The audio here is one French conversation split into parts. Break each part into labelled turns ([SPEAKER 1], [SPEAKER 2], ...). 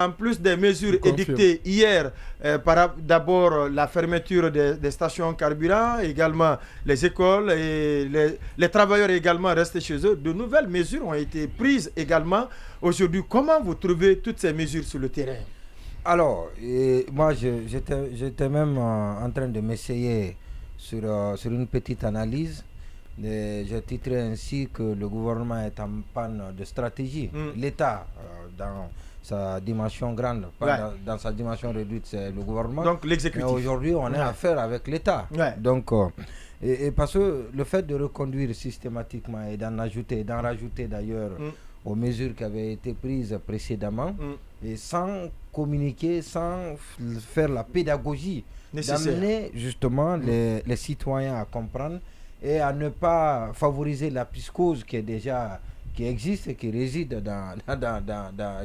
[SPEAKER 1] En plus des mesures édictées hier, d'abord la fermeture des stations carburant, également les écoles et les travailleurs également restent chez eux, de nouvelles mesures ont été prises également aujourd'hui. Comment vous trouvez toutes ces mesures sur le terrain?
[SPEAKER 2] Alors, moi j'étais même en train de m'essayer sur une petite analyse. J'ai titré ainsi que le gouvernement est en panne de stratégie. L'État, dans sa dimension grande, pas dans sa dimension réduite, c'est le gouvernement.
[SPEAKER 1] Donc l'exécutif.
[SPEAKER 2] Mais aujourd'hui, on est à faire avec l'État. Donc, et parce que le fait de reconduire systématiquement et d'en rajouter d'ailleurs aux mesures qui avaient été prises précédemment, et sans communiquer, sans faire la pédagogie, d'amener justement les citoyens à comprendre et à ne pas favoriser la psychose qui existe et qui réside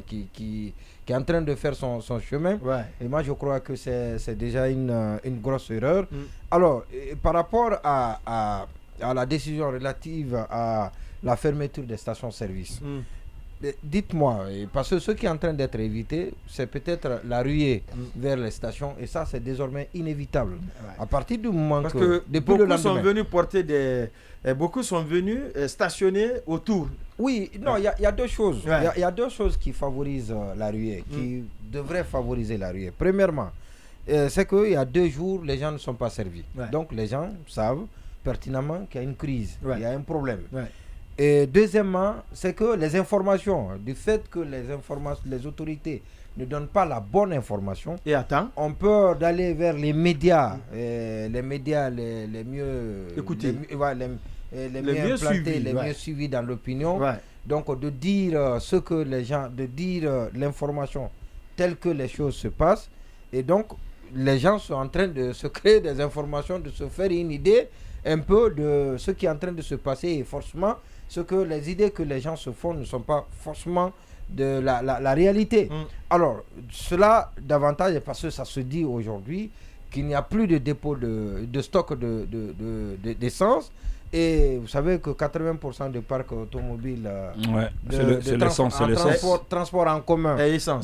[SPEAKER 2] qui est en train de faire son chemin. Et moi je crois que c'est déjà une grosse erreur. Alors, par rapport à la décision relative à la fermeture des stations-service, dites-moi, parce que ce qui est en train d'être évité, c'est peut-être la ruée vers les stations, et ça c'est désormais inévitable. À partir du moment
[SPEAKER 1] que beaucoup sont venus porter beaucoup sont venus stationner autour.
[SPEAKER 2] Oui, non, il y a deux choses. Il y a deux choses qui favorisent la ruée, qui devraient favoriser la ruée. Premièrement, c'est qu'il y a 2 jours, les gens ne sont pas servis. Donc les gens savent pertinemment qu'il y a une crise, il y a un problème. Et deuxièmement, c'est que les informations, du fait que les autorités ne donnent pas la bonne information, on peut aller vers les médias, les médias les mieux
[SPEAKER 1] écoutés,
[SPEAKER 2] les mieux implantés, les mieux suivis dans l'opinion. Donc de dire ce que les gens, de dire l'information telle que les choses se passent, et donc les gens sont en train de se créer des informations, de se faire une idée un peu de ce qui est en train de se passer, et forcément les idées que les gens se font ne sont pas forcément de la réalité. Alors, cela davantage parce que ça se dit aujourd'hui qu'il n'y a plus de dépôt de stock d'essence. Et vous savez que 80% du parc automobile transport en commun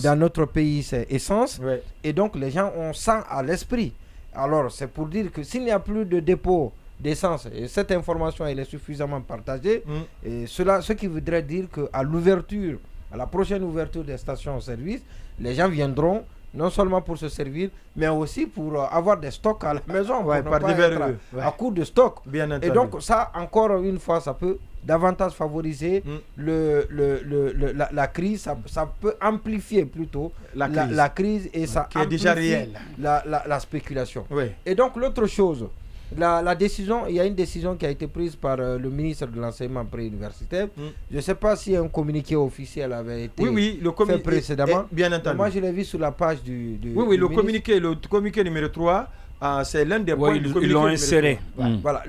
[SPEAKER 2] dans notre pays, c'est essence. Et donc, les gens ont ça à l'esprit. Alors, c'est pour dire que s'il n'y a plus de dépôt d'essence, et cette information elle est suffisamment partagée, et ce qui voudrait dire qu'à l'ouverture, à la prochaine ouverture des stations-service, les gens viendront non seulement pour se servir, mais aussi pour avoir des stocks à la maison, à court de stock. Et donc ça, encore une fois, ça peut davantage favoriser la crise, ça peut amplifier plutôt la crise, et ça
[SPEAKER 1] qui est déjà réelle,
[SPEAKER 2] la spéculation. Et donc l'autre chose, la décision, il y a une décision qui a été prise par le ministre de l'enseignement préuniversitaire. Je ne sais pas si un communiqué officiel avait été fait précédemment.
[SPEAKER 1] Bien entendu.
[SPEAKER 2] Moi, je l'ai vu sur la page du
[SPEAKER 1] le communiqué numéro 3, c'est l'un des points du communiqué.
[SPEAKER 3] Ils l'ont inséré.
[SPEAKER 2] Voilà.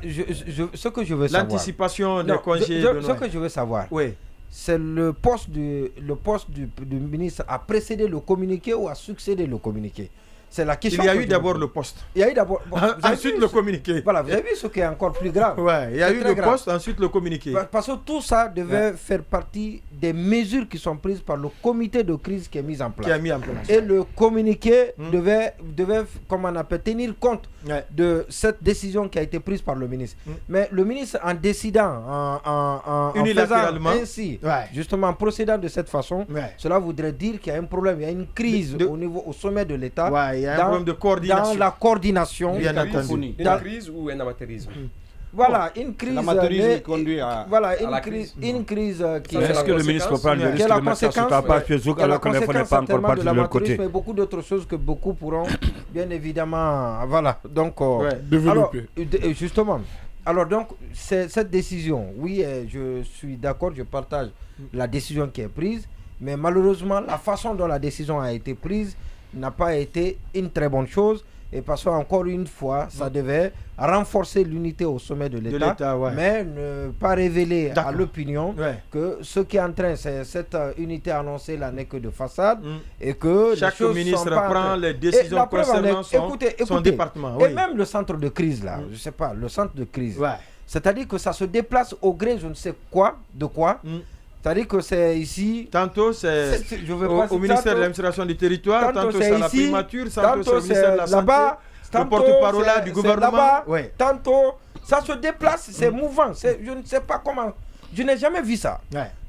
[SPEAKER 2] Ce que je veux savoir.
[SPEAKER 1] L'anticipation des congés.
[SPEAKER 2] Ce que je veux savoir. C'est le poste du ministre a précédé le communiqué ou a succédé le communiqué? C'est la question.
[SPEAKER 1] Il y a eu d'abord le poste.
[SPEAKER 2] Il y a eu d'abord.
[SPEAKER 1] Ensuite le communiqué.
[SPEAKER 2] Voilà, vous avez vu ce qui est encore plus grave.
[SPEAKER 1] Il y a eu le poste, ensuite le communiqué.
[SPEAKER 2] Parce que tout ça devait faire partie des mesures qui sont prises par le comité de crise qui est mis en place. Et le communiqué devait, comme on appelle, tenir compte de cette décision qui a été prise par le ministre. Mais le ministre, en décidant, en faisant ainsi, justement en procédant de cette façon, cela voudrait dire qu'il y a un problème, il y a une crise au sommet de l'État.
[SPEAKER 1] Il y a un problème de coordination.
[SPEAKER 2] Dans la coordination.
[SPEAKER 4] Une crise ou un amateurisme?
[SPEAKER 2] Voilà, une crise.
[SPEAKER 4] L'amateurisme conduit à
[SPEAKER 2] la crise. Une crise qui est.
[SPEAKER 3] Est-ce que le ministre peut prendre le risque de mettre ça sur ta page Facebook alors que l'info n'est pas encore partie de l'autre côté?
[SPEAKER 2] Mais beaucoup d'autres choses que beaucoup pourront, bien évidemment, donc
[SPEAKER 3] développer.
[SPEAKER 2] Alors, justement. Alors donc, cette décision, oui, je suis d'accord, je partage la décision qui est prise, mais malheureusement, la façon dont la décision a été prise n'a pas été une très bonne chose, et parce qu'encore une fois, ça devait renforcer l'unité au sommet de l'État, mais ne pas révéler à l'opinion que ce qui est en train, cette unité annoncée là n'est que de façade, et que
[SPEAKER 1] chaque ministre prend les décisions concernant son département.
[SPEAKER 2] Et même le centre de crise là, je sais pas, le centre de crise, c'est-à-dire que ça se déplace au gré je ne sais quoi, C'est-à-dire que c'est ici.
[SPEAKER 1] Tantôt c'est au ministère de l'administration du territoire, tantôt c'est à la primature, tantôt c'est au ministère de la santé, le porte-parole du gouvernement.
[SPEAKER 2] Tantôt, ça se déplace, c'est mouvant. Je ne sais pas comment. Je n'ai jamais vu ça.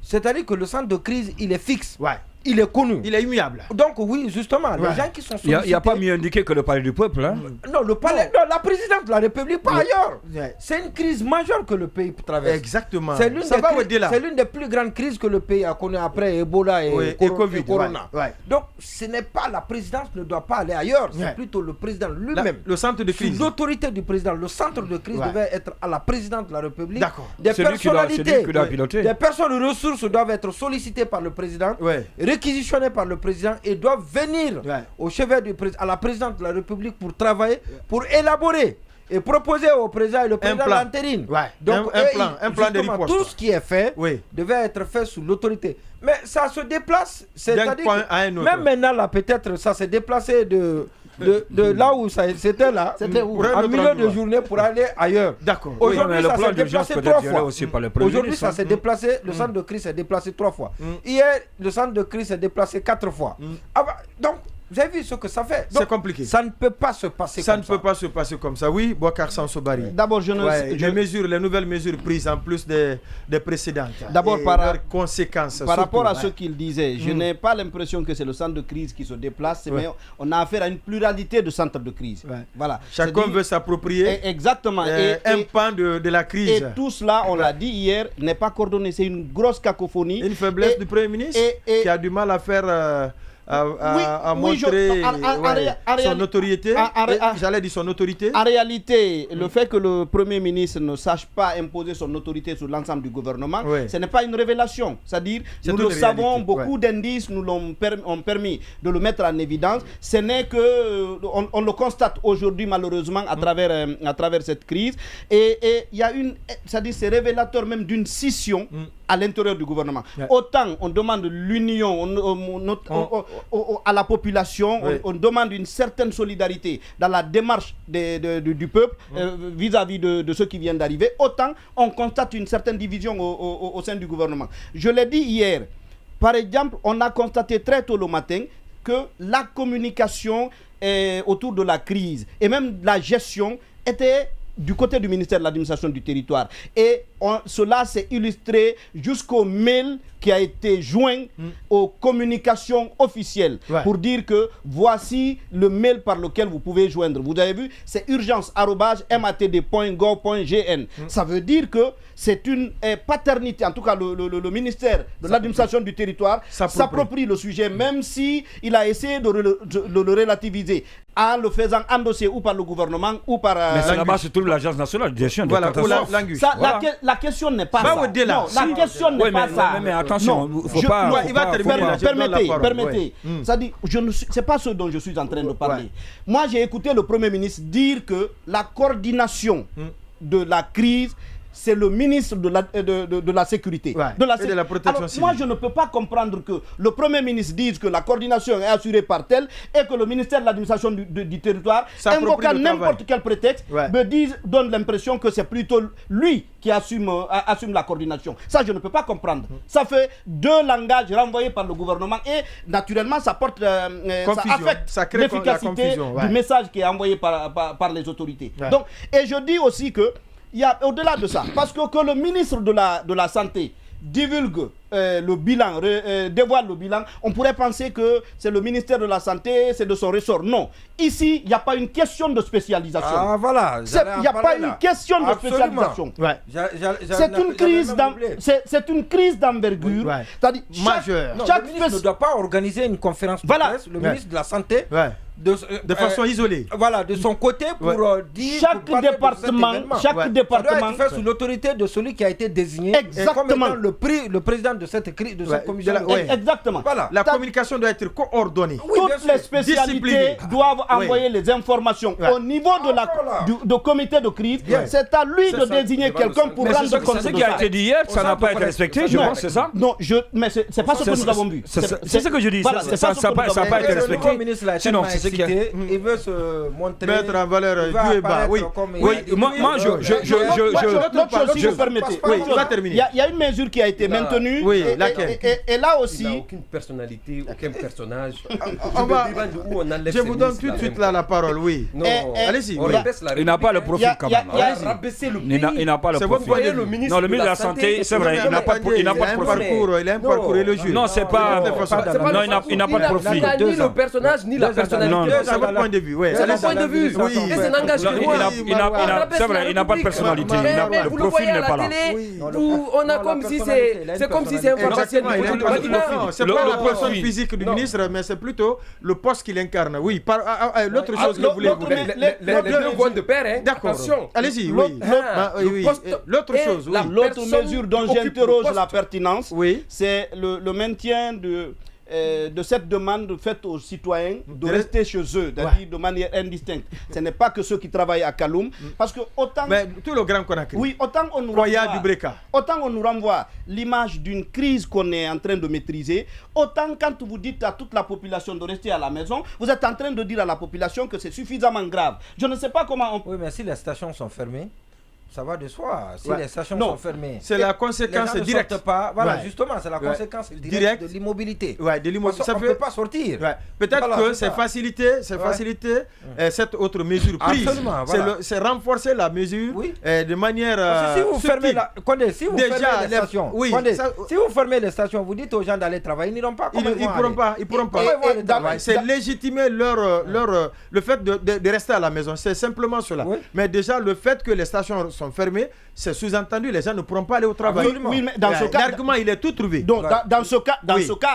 [SPEAKER 2] C'est-à-dire que le centre de crise, il est fixe. Il est connu.
[SPEAKER 1] Il est immuable.
[SPEAKER 2] Donc oui, justement, les gens qui sont sollicités...
[SPEAKER 3] Il n'y a pas mieux indiqué que le palais du peuple. Hein?
[SPEAKER 2] Non, le palais... Non, la présidente de la République, pas ailleurs. C'est une crise majeure que le pays traverse.
[SPEAKER 1] Exactement.
[SPEAKER 2] C'est l'une des plus grandes crises que le pays a connues après Ebola et Covid. Corona. Donc, ce n'est pas... La présidence ne doit pas aller ailleurs. C'est plutôt le président lui-même.
[SPEAKER 1] Le centre de crise.
[SPEAKER 2] L'autorité du président. Le centre de crise devait être à la présidente de la République.
[SPEAKER 1] D'accord.
[SPEAKER 2] Des personnalités, des personnes de ressources doivent être sollicitées par le président. Réquisitionnés par le président et doivent venir au chevet à la présidente de la République pour travailler, pour élaborer et proposer au président et le président l'intérim.
[SPEAKER 1] Donc un plan de riposte.
[SPEAKER 2] Tout ce qui est fait devait être fait sous l'autorité. Mais ça se déplace, c'est-à-dire même maintenant là peut-être ça s'est déplacé de là où c'était là, en milieu de journée pour aller ailleurs.
[SPEAKER 1] D'accord.
[SPEAKER 2] Aujourd'hui, ça s'est déplacé 3 fois. Aujourd'hui, ça s'est déplacé, le centre de crise s'est déplacé 3 fois. Hier, le centre de crise s'est déplacé 4 fois. Donc, vous avez vu ce que ça fait.
[SPEAKER 1] C'est compliqué.
[SPEAKER 2] Ça ne peut pas se passer comme ça.
[SPEAKER 1] Ça ne peut pas se passer comme ça. Oui, Boubacar Samsobari.
[SPEAKER 4] D'abord,
[SPEAKER 1] les nouvelles mesures prises en plus des précédentes.
[SPEAKER 4] D'abord,
[SPEAKER 1] leurs conséquences.
[SPEAKER 4] Par rapport à ce qu'il disait, je n'ai pas l'impression que c'est le centre de crise qui se déplace, mais on a affaire à une pluralité de centres de crise. Voilà.
[SPEAKER 1] Chacun veut s'approprier
[SPEAKER 4] exactement
[SPEAKER 1] un pan de la crise.
[SPEAKER 4] Et tout cela, on l'a dit hier, n'est pas coordonné. C'est une grosse cacophonie.
[SPEAKER 1] Une faiblesse du Premier ministre qui a du mal à faire... à montrer son notoriété. J'allais dire son autorité.
[SPEAKER 4] En réalité, le fait que le Premier ministre ne sache pas imposer son autorité sur l'ensemble du gouvernement, ce n'est pas une révélation. C'est-à-dire, nous le savons, beaucoup d'indices nous ont permis de le mettre en évidence. Ce n'est que, on le constate aujourd'hui malheureusement à travers cette crise. Et il y a c'est-à-dire c'est révélateur même d'une scission à l'intérieur du gouvernement. Autant on demande l'union à la population, on demande une certaine solidarité dans la démarche du peuple vis-à-vis de ceux qui viennent d'arriver, autant on constate une certaine division au sein du gouvernement. Je l'ai dit hier, par exemple, on a constaté très tôt le matin que la communication autour de la crise et même la gestion était du côté du ministère de l'administration du territoire. Et cela s'est illustré jusqu'au mail qui a été joint aux communications officielles pour dire que voici le mail par lequel vous pouvez joindre. Vous avez vu, c'est urgence@matd.gov.gn. Ça veut dire que c'est une paternité, en tout cas le ministère de l'administration du territoire s'approprie le sujet, même si il a essayé de le relativiser en le faisant endosser ou par le gouvernement ou par...
[SPEAKER 3] mais c'est là-bas, c'est toute l'agence nationale de gestion des catastrophes.
[SPEAKER 4] La question n'est pas ça. Non, la question n'est pas ça.
[SPEAKER 3] Mais attention, il faut pas...
[SPEAKER 1] Il va terminer.
[SPEAKER 4] Permettez. C'est-à-dire, c'est pas ce dont je suis en train de parler. Moi, j'ai écouté le Premier ministre dire que la coordination de la crise, c'est le ministre de la sécurité,
[SPEAKER 1] et de la protection civile.
[SPEAKER 4] Moi, je ne peux pas comprendre que le Premier ministre dise que la coordination est assurée par tel et que le ministère de l'administration du territoire, invoquant n'importe quel prétexte, donne l'impression que c'est plutôt lui qui assume la coordination. Ça, je ne peux pas comprendre. Ça fait 2 langages renvoyés par le gouvernement et naturellement, ça porte, ça affecte l'efficacité du message qui est envoyé par les autorités. Donc, et je dis aussi que il y a au-delà de ça, parce que le ministre de la Santé divulgue le bilan, dévoile le bilan, on pourrait penser que c'est le ministère de la Santé, c'est de son ressort. Non. Ici, il n'y a pas une question de spécialisation.
[SPEAKER 2] Ah voilà.
[SPEAKER 4] Il n'y a pas une question de spécialisation. C'est une crise d'envergure. C'est-à-dire
[SPEAKER 2] majeure. Le ministre ne doit pas organiser une conférence de presse, le ministre de la Santé.
[SPEAKER 1] De façon isolée.
[SPEAKER 2] Voilà, de son côté pour dire...
[SPEAKER 4] Chaque département
[SPEAKER 2] ça doit être fait sous l'autorité de celui qui a été désigné comme étant le président de cette commission.
[SPEAKER 4] Exactement.
[SPEAKER 2] Voilà.
[SPEAKER 1] La communication doit être coordonnée.
[SPEAKER 4] Toutes les spécialités doivent envoyer les informations au niveau du comité de crise. C'est à lui de désigner quelqu'un pour rendre compte de ça.
[SPEAKER 3] C'est ce qui a été dit hier, ça n'a pas été respecté, je pense, c'est ça?
[SPEAKER 4] Non, mais c'est pas ce que nous avons vu.
[SPEAKER 3] C'est ce que je dis, ça n'a pas été respecté.
[SPEAKER 2] Sinon, c'est ce qui il veut se montrer,
[SPEAKER 1] mettre en valeur Dieu-Ba. Oui,
[SPEAKER 4] je permettez. Il y a une mesure qui a été maintenue
[SPEAKER 1] Oui,
[SPEAKER 4] et là aussi...
[SPEAKER 5] Il n'a aucune personnalité, aucun personnage.
[SPEAKER 1] Je vous donne tout de suite la parole, oui.
[SPEAKER 5] Non,
[SPEAKER 1] allez-y.
[SPEAKER 3] Il n'a pas le profil quand même.
[SPEAKER 5] Il
[SPEAKER 3] n'a pas le profil. Non, le ministre de la Santé, c'est vrai, il n'a pas de profil.
[SPEAKER 1] Il a un parcours élogieux.
[SPEAKER 3] Non, c'est pas... Non, il n'a pas de profil.
[SPEAKER 5] Il n'a ni le personnage, ni la personnalité.
[SPEAKER 1] C'est votre point de vue, oui.
[SPEAKER 5] C'est mon point de vue. Et c'est n'engage que moi.
[SPEAKER 3] C'est vrai, il n'a pas de personnalité.
[SPEAKER 5] Mais vous le voyez à la télé, où on a comme si c'est comme si c'est un fantastique.
[SPEAKER 1] C'est pas la personne physique du ministre, mais c'est plutôt le poste qu'il incarne. Oui, l'autre chose que vous voulez vous dire.
[SPEAKER 5] Les deux vont de pair, hein.
[SPEAKER 1] D'accord. Allez-y, oui. L'autre chose,
[SPEAKER 4] l'autre mesure dont j'interroge la pertinence, c'est le maintien de cette demande faite aux citoyens de rester chez eux, de manière indistincte. Ce n'est pas que ceux qui travaillent à Kaloum, parce que autant...
[SPEAKER 1] Mais tout le Grand Conakry.
[SPEAKER 4] Oui, autant on nous renvoie l'image d'une crise qu'on est en train de maîtriser, autant quand vous dites à toute la population de rester à la maison, vous êtes en train de dire à la population que c'est suffisamment grave. Je ne sais pas comment on...
[SPEAKER 2] Oui, mais si les stations sont fermées, ça va de soi. Si les stations sont fermées,
[SPEAKER 1] c'est la conséquence directe.
[SPEAKER 2] Voilà, justement, c'est la conséquence directe de l'immobilité.
[SPEAKER 1] On ne peut
[SPEAKER 2] pas sortir.
[SPEAKER 1] Peut-être que c'est faciliter cette autre mesure prise. C'est renforcer la mesure de manière.
[SPEAKER 2] Si vous fermez si vous fermez les stations, vous dites aux gens d'aller travailler, ils n'iront pas.
[SPEAKER 1] Ils pourront pas. C'est légitimer le fait de rester à la maison. C'est simplement cela. Mais déjà, le fait que les stations sont fermées, c'est sous-entendu, les gens ne pourront pas aller au travail.
[SPEAKER 4] Oui, mais dans ce cas,
[SPEAKER 1] l'argument, il est tout trouvé.
[SPEAKER 4] Donc, dans ce cas,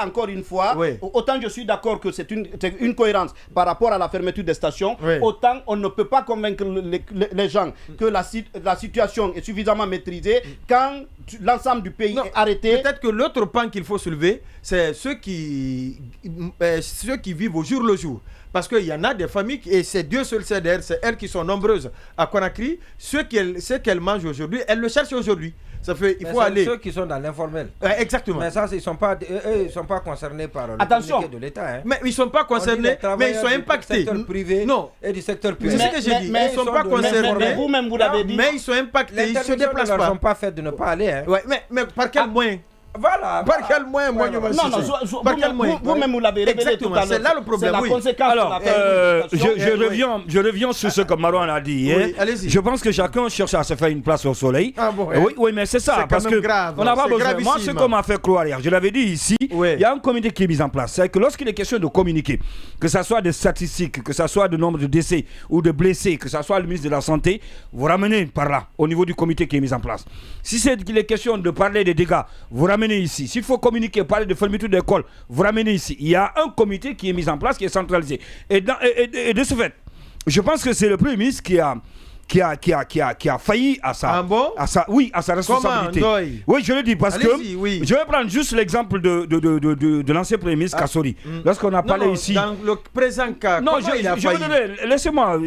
[SPEAKER 4] encore une fois, autant je suis d'accord que c'est une cohérence par rapport à la fermeture des stations, autant on ne peut pas convaincre les gens que la situation est suffisamment maîtrisée quand l'ensemble du pays est arrêté.
[SPEAKER 1] Peut-être que l'autre pan qu'il faut soulever, c'est ceux qui vivent au jour le jour. Parce qu'il y en a des familles, et c'est Dieu seul sait d'ailleurs, c'est elles qui sont nombreuses à Conakry, ce qu'elles mangent aujourd'hui, elles le cherchent aujourd'hui. Ça fait, il faut aller.
[SPEAKER 2] Ceux qui sont dans l'informel.
[SPEAKER 1] Exactement.
[SPEAKER 2] Mais ça, ils sont pas concernés par le communiqué de l'État. Hein.
[SPEAKER 1] Mais ils ne sont pas concernés, mais ils sont impactés.
[SPEAKER 2] Du secteur privé et du secteur public.
[SPEAKER 1] C'est ce que j'ai dit. Ils ne sont pas concernés.
[SPEAKER 4] Vous-même, vous l'avez dit.
[SPEAKER 1] Mais ils sont impactés. Ils ne se déplacent pas.
[SPEAKER 2] Ils ne sont pas faits de ne pas aller. Hein.
[SPEAKER 1] Mais par quel moyen?
[SPEAKER 2] Voilà.
[SPEAKER 1] Par quel moyen,
[SPEAKER 4] vous-même vous l'avez révélé tout à l'heure.
[SPEAKER 1] C'est là le problème.
[SPEAKER 4] C'est la conséquence.
[SPEAKER 3] Alors, je reviens sur ce que Marouane a dit. Je pense que chacun cherche à se faire une place au soleil. Oui, mais c'est ça. Parce que on n'a pas besoin. Moi, ce qu'on m'a fait croire hier, je l'avais dit ici, il y a un comité qui est mis en place. C'est que lorsqu'il est question de communiquer, que ce soit des statistiques, que ce soit le nombre de décès ou de blessés, que ce soit le ministre de la Santé, vous ramenez par là, au niveau du comité qui est mis en place. Si c'est qu'il est question de parler des dégâts, vous ramenez ici. S'il faut communiquer, parler de fermeture d'école, vous ramenez ici. Il y a un comité qui est mis en place, qui est centralisé. Et de ce fait, je pense que c'est le Premier ministre qui a failli à sa responsabilité. Oui, je le dis parce que je vais prendre juste l'exemple de l'ancien Premier ministre Kassori. Lorsqu'on a parlé ici.
[SPEAKER 1] Dans le présent cas,
[SPEAKER 3] laissez-moi,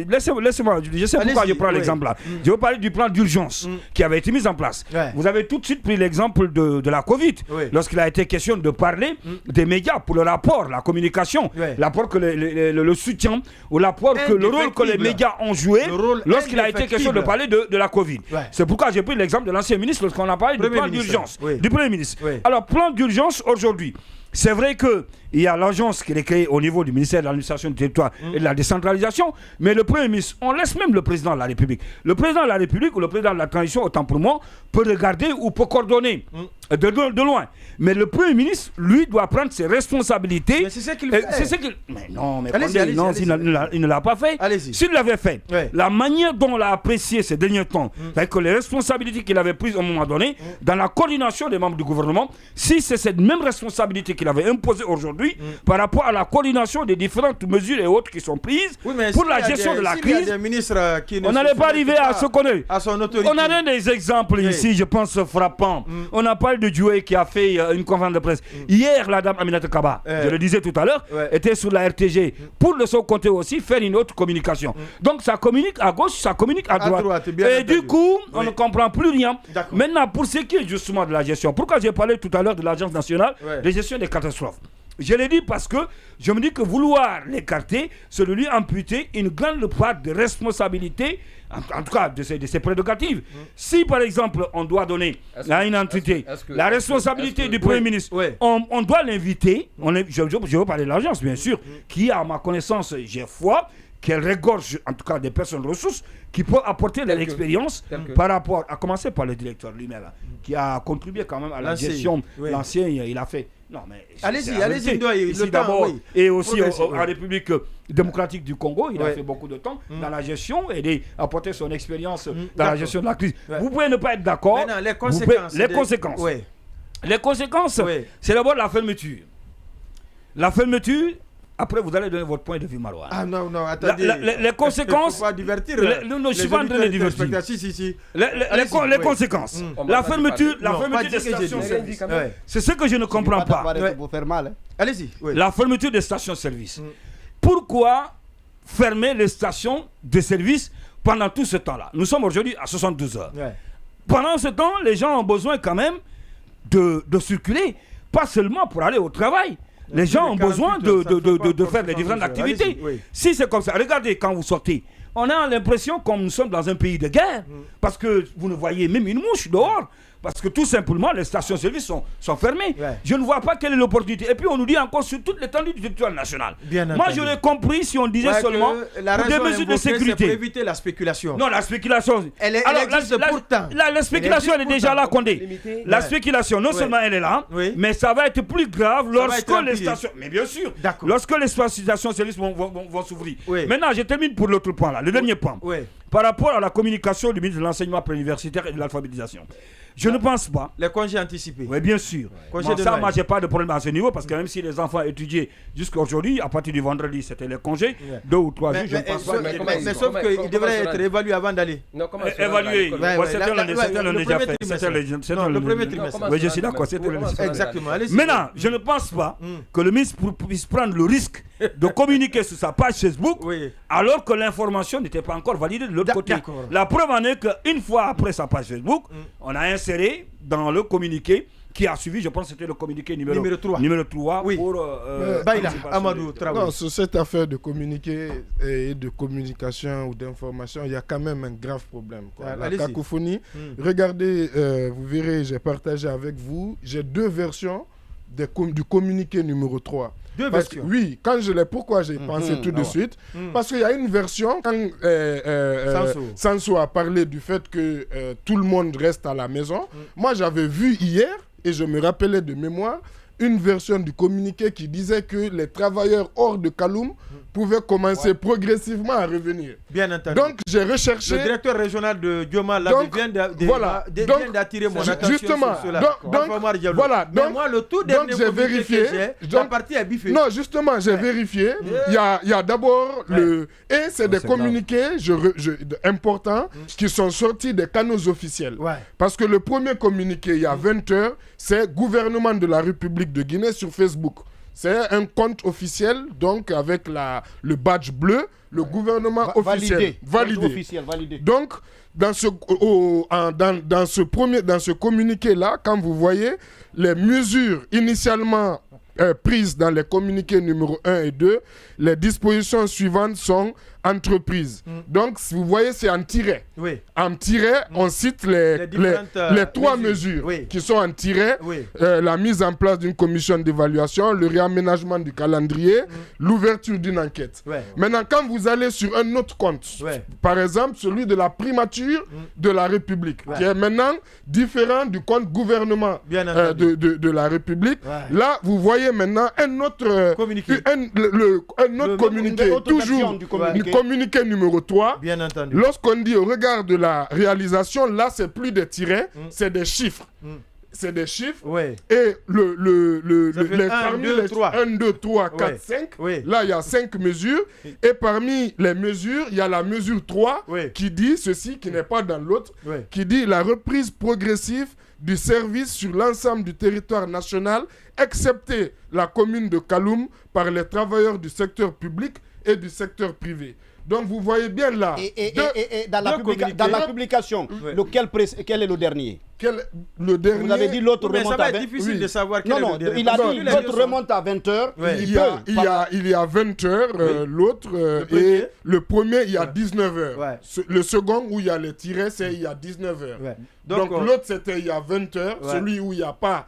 [SPEAKER 3] je sais pourquoi je prends l'exemple là. Je veux parler du plan d'urgence qui avait été mis en place. Vous avez tout de suite pris l'exemple de la Covid. Lorsqu'il a été question de parler des médias pour le rapport, la communication, l'apport que le soutien ou l'apport que le rôle que les médias ont joué lorsqu'il a été question de parler de la Covid. C'est pourquoi j'ai pris l'exemple de l'ancien ministre lorsqu'on a parlé du plan d'urgence du Premier ministre. Alors, plan d'urgence aujourd'hui, c'est vrai qu'il y a l'agence qui est créée au niveau du ministère de l'administration du territoire et de la décentralisation, mais le Premier ministre, on laisse même le président de la République. Le président de la République ou le président de la transition, autant pour moi, peut regarder ou peut coordonner de loin. Mais le Premier ministre, lui, doit prendre ses responsabilités.
[SPEAKER 1] Mais c'est ce qu'il fait.
[SPEAKER 3] Mais non, mais il ne l'a pas fait. S'il l'avait fait, la manière dont on l'a apprécié ces derniers temps, c'est que les responsabilités qu'il avait prises à un moment donné, dans la coordination des membres du gouvernement, si c'est cette même responsabilité qu'il avait imposée aujourd'hui, par rapport à la coordination des différentes mesures et autres qui sont prises pour la gestion de la crise, on n'allait pas arriver à ce qu'on est. On a un des exemples ici, je pense, frappants. On a parlé de Djoué qui a fait une conférence de presse. Hier, la dame Aminata Kaba, je le disais tout à l'heure, était sur la RTG pour de son côté aussi faire une autre communication. Donc ça communique à gauche, ça communique à droite. Et du coup, on ne comprend plus rien. Maintenant, pour ce qui est justement de la gestion, pourquoi j'ai parlé tout à l'heure de l'Agence nationale de gestion des catastrophes? Je l'ai dit parce que je me dis que vouloir l'écarter, c'est de lui amputer une grande part de responsabilité en tout cas de ses prérogatives. Si par exemple on doit donner à une entité la responsabilité du Premier ministre, on doit l'inviter, je veux parler de l'agence bien sûr, qui à ma connaissance, j'ai foi, qu'elle regorge en tout cas des personnes ressources qui peuvent apporter de l'expérience par rapport, à commencer par le directeur lui-même, qui a contribué quand même à la gestion. L'ancien, il a fait... Non, mais
[SPEAKER 1] allez-y,
[SPEAKER 3] ici d'abord, et aussi en République démocratique du Congo, il a fait beaucoup de temps dans la gestion et apporter son expérience dans la gestion de la crise. Vous pouvez ne pas être d'accord.
[SPEAKER 1] Les conséquences.
[SPEAKER 3] Les conséquences, c'est d'abord la fermeture. La fermeture. Après, vous allez donner votre point de vue, Marouane.
[SPEAKER 1] Ah non, attendez.
[SPEAKER 3] Les conséquences...
[SPEAKER 1] Il ne faut pas divertir.
[SPEAKER 3] Non, je ne suis pas en train de divertir. Les conséquences. La fermeture des stations-service. C'est ce que je ne comprends pas.
[SPEAKER 1] Allez-y.
[SPEAKER 3] La fermeture des stations-service. Pourquoi fermer les stations de service pendant tout ce temps-là? Nous sommes aujourd'hui à 72 heures. Pendant ce temps, les gens ont besoin quand même de circuler, pas seulement pour aller au travail. Les gens ont besoin de faire les différentes activités. Si c'est comme ça, regardez quand vous sortez, on a l'impression comme nous sommes dans un pays de guerre, parce que vous ne voyez même une mouche dehors. Parce que tout simplement, les stations-service sont fermées. Je ne vois pas quelle est l'opportunité. Et puis on nous dit encore sur toute l'étendue du territoire national. Moi, je l'ai compris si on disait seulement des mesures de sécurité.
[SPEAKER 1] Pour éviter la spéculation.
[SPEAKER 3] Non, la spéculation.
[SPEAKER 1] Elle existe pourtant.
[SPEAKER 3] La spéculation elle est déjà là, Condé. La spéculation, non seulement elle est là, mais ça va être plus grave lorsque les stations... Mais bien sûr, lorsque les stations-service vont s'ouvrir. Maintenant, je termine pour l'autre point là, le dernier point. Par rapport à la communication du ministre de l'Enseignement préuniversitaire et de l'alphabétisation. Je ne pense pas.
[SPEAKER 1] Les congés anticipés.
[SPEAKER 3] Oui, bien sûr. Moi, je n'ai pas de problème à ce niveau parce que même si les enfants étudiaient jusqu'à aujourd'hui, à partir du vendredi, c'était les congés, 2 ou 3 jours, je ne pense pas.
[SPEAKER 1] Mais sauf qu'ils devraient être évalués avant d'aller.
[SPEAKER 3] Évalués. Certains l'ont déjà fait.
[SPEAKER 1] Le premier trimestre.
[SPEAKER 3] Oui, je suis d'accord.
[SPEAKER 1] Exactement.
[SPEAKER 3] Maintenant, je ne pense pas que le ministre puisse prendre le risque de communiquer sur sa page Facebook alors que l'information n'était pas encore validée de l'autre côté. La preuve en est qu'une fois après sa page Facebook, on a inséré dans le communiqué qui a suivi, je pense que c'était le communiqué numéro 3 pour
[SPEAKER 1] Amadou Traoré.
[SPEAKER 6] Non, sur cette affaire de communiqué et de communication ou d'information, il y a quand même un grave problème. La cacophonie. Regardez, vous verrez, j'ai partagé avec vous, j'ai 2 versions du communiqué numéro 3. Oui, pourquoi j'ai pensé tout de suite? Parce qu'il y a une version, quand Sanso a parlé du fait que tout le monde reste à la maison, moi j'avais vu hier, et je me rappelais de mémoire, une version du communiqué qui disait que les travailleurs hors de Kaloum pouvaient commencer progressivement à revenir.
[SPEAKER 1] Bien entendu.
[SPEAKER 6] Donc j'ai recherché...
[SPEAKER 1] Le directeur régional de Dioma vient d'attirer mon attention
[SPEAKER 6] justement,
[SPEAKER 1] sur cela.
[SPEAKER 6] Donc
[SPEAKER 1] moi, le tout dernier
[SPEAKER 6] j'ai vérifié,
[SPEAKER 1] la partie est biffée.
[SPEAKER 6] Non, justement, j'ai vérifié. Il y a d'abord et c'est des communiqués importants qui sont sortis des canaux officiels. Parce que le premier communiqué, il y a 20 heures, c'est gouvernement de la République de Guinée sur Facebook. C'est un compte officiel, donc avec le badge bleu, le gouvernement officiel. Validé. Donc, dans ce communiqué-là, quand vous voyez les mesures initialement prises dans les communiqués numéro 1 et 2, les dispositions suivantes sont entreprises. Donc, si vous voyez, c'est en tiret. En tiret, on cite les 3 mesures qui sont en tiret. La mise en place d'une commission d'évaluation, le réaménagement du calendrier, l'ouverture d'une enquête. Maintenant, quand vous allez sur un autre compte, par exemple, celui de la primature de la République, qui est maintenant différent du compte gouvernement de la République, là, vous voyez maintenant un autre communiqué, toujours du communiqué numéro 3.
[SPEAKER 1] Bien entendu.
[SPEAKER 6] Lorsqu'on dit au regard de la réalisation, là, c'est plus des tirets, c'est des chiffres. C'est des chiffres. Et parmi les 1, 2, 3, 4, 5, là, il y a 5 mesures. Et parmi les mesures, il y a la mesure 3 qui dit ceci, qui n'est pas dans l'autre, qui dit la reprise progressive du service sur l'ensemble du territoire national, excepté la commune de Kaloum, par les travailleurs du secteur public et du secteur privé. Donc vous voyez bien là.
[SPEAKER 4] Et dans la publication, quel est le dernier?
[SPEAKER 6] Le dernier.
[SPEAKER 4] Vous avez dit l'autre remonte à 20h.
[SPEAKER 1] C'est difficile de savoir quel est le dernier.
[SPEAKER 4] Il a dit l'autre remonte à 20h.
[SPEAKER 6] Il y a 20h, l'autre, et le premier, il y a 19h. Le second, où il y a les tirets, c'est il y a 19h. Donc l'autre, c'était il y a 20h, celui où il n'y a pas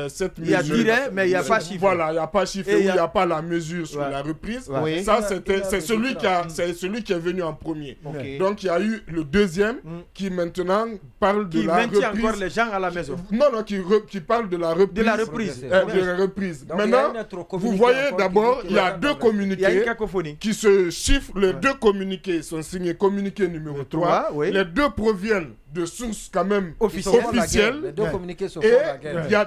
[SPEAKER 6] cette mesure.
[SPEAKER 1] Il y a tiré, mais il n'y a pas chiffre.
[SPEAKER 6] Voilà, il n'y a pas chiffre, où il n'y a pas la mesure sur la reprise. Ça, c'est celui qui est venu en premier. Donc il y a eu le deuxième qui maintenant parle de la reprise. Qui maintient encore
[SPEAKER 1] les gens à la maison.
[SPEAKER 6] Non, qui parle de la reprise.
[SPEAKER 1] De la reprise.
[SPEAKER 6] De la reprise. Maintenant, vous voyez d'abord, il y a deux communiqués.
[SPEAKER 1] Il y a une cacophonie.
[SPEAKER 6] Qui se chiffrent. Les deux communiqués sont signés communiqué numéro 3. Les deux proviennent de sources quand même officielles.
[SPEAKER 2] Les deux communiqués sont la guerre.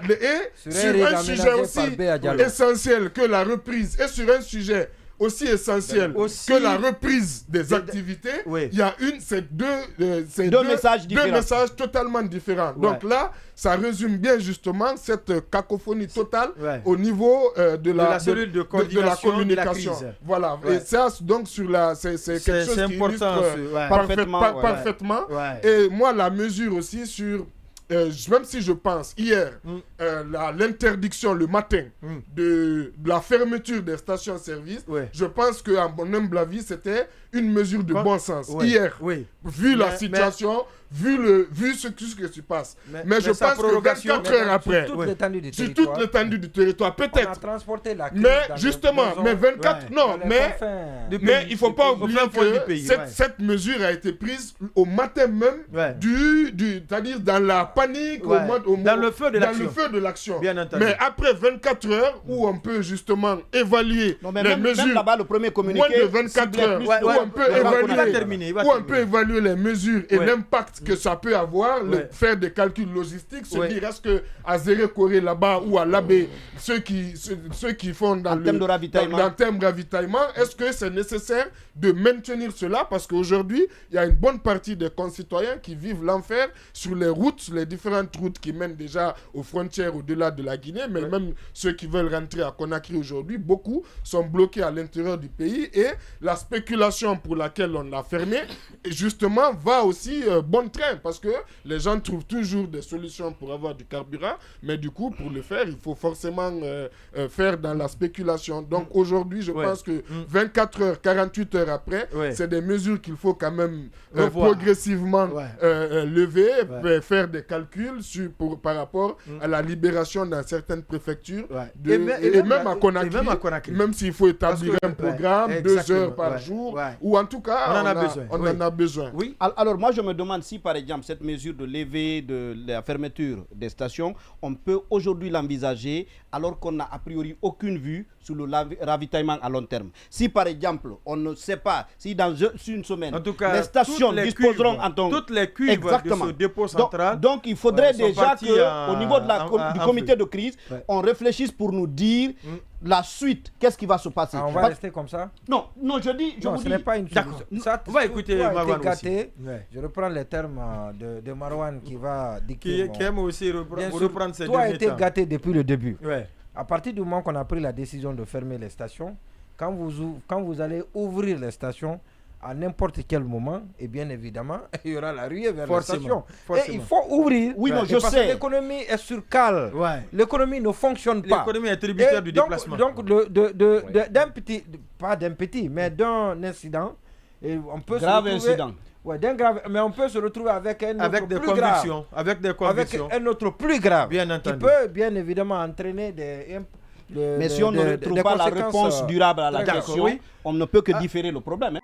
[SPEAKER 6] Sur un sujet aussi essentiel que la reprise, et sur un sujet aussi essentiel que la reprise des activités, il y a deux messages totalement différents. Donc là, ça résume bien justement cette cacophonie totale au niveau de la cellule de communication. Voilà. Et ça, donc, c'est quelque chose qui illustre parfaitement. Et moi, la mesure aussi sur... même si je pense hier l'interdiction le matin de la fermeture des stations-service, je pense qu'à mon humble avis, c'était une mesure de bon sens. Hier, vu la situation, vu ce qui se passe. Mais je pense que 24 heures après, sur toute l'étendue du territoire, peut-être.
[SPEAKER 2] On a transporté la crise
[SPEAKER 6] mais justement, mais 24, non, mais il ne faut pas oublier que cette mesure a été prise au matin même c'est-à-dire dans la panique,
[SPEAKER 1] dans le feu de
[SPEAKER 6] l'action. Mais après 24 heures, où on peut justement évaluer les mesures,
[SPEAKER 4] même là-bas, le premier communiqué,
[SPEAKER 6] moins de 24 heures, où on peut évaluer les mesures et l'impact que ça peut avoir, faire des calculs logistiques, se dire est-ce que à Zéré-Corée là-bas ou à Labé, ceux qui font dans le terme ravitaillement, est-ce que c'est nécessaire de maintenir cela? Parce qu'aujourd'hui, il y a une bonne partie des concitoyens qui vivent l'enfer sur les routes, les différentes routes qui mènent déjà aux frontières au-delà de la Guinée, mais même ceux qui veulent rentrer à Conakry aujourd'hui, beaucoup sont bloqués à l'intérieur du pays, et la spéculation pour laquelle on l'a fermé, justement, va aussi bon train, parce que les gens trouvent toujours des solutions pour avoir du carburant, mais du coup, pour le faire, il faut forcément faire dans la spéculation. Donc aujourd'hui, je pense que 24 heures, 48 heures après, c'est des mesures qu'il faut quand même progressivement lever, faire des calculs par rapport à la libération dans certaines préfectures, et même à Conakry, même s'il faut établir un programme, 2 heures par jour, ou en tout cas, on en a besoin.
[SPEAKER 4] Oui. Alors moi, je me demande si, par exemple, cette mesure de levée de la fermeture des stations, on peut aujourd'hui l'envisager alors qu'on n'a a priori aucune vue sur le ravitaillement à long terme. Si, par exemple, on ne sait pas, si dans une semaine, en tout cas, les stations disposeront
[SPEAKER 1] toutes les cuivres de ce dépôt central.
[SPEAKER 4] Donc il faudrait déjà qu'au niveau du comité de crise, on réfléchisse pour nous dire la suite, qu'est-ce qui va se passer.
[SPEAKER 2] On va rester comme ça?
[SPEAKER 4] Non, ce
[SPEAKER 2] n'est pas une solution.
[SPEAKER 1] On va écouter Marwan aussi.
[SPEAKER 2] Je reprends les termes de Marwan qui va dicter.
[SPEAKER 1] Qui aime aussi reprendre ses
[SPEAKER 2] derniers temps. Tout a été gâté depuis le début. À partir du moment qu'on a pris la décision de fermer les stations, quand vous allez ouvrir les stations, à n'importe quel moment, et bien évidemment, il y aura la ruée vers les stations. Et il faut ouvrir.
[SPEAKER 4] Oui, non, je
[SPEAKER 2] sais. Parce que l'économie est sur cale. L'économie ne fonctionne pas.
[SPEAKER 1] L'économie est tributaire du déplacement.
[SPEAKER 2] Donc, d'un petit, pas d'un petit, mais d'un incident, et on peut
[SPEAKER 4] grave incident.
[SPEAKER 2] Mais on peut se retrouver avec un autre plus grave.
[SPEAKER 1] Avec des convictions.
[SPEAKER 2] Avec un autre plus grave.
[SPEAKER 1] Bien entendu.
[SPEAKER 2] Qui peut bien évidemment entraîner
[SPEAKER 4] mais si on ne trouve pas la réponse durable à la question, on ne peut que différer le problème.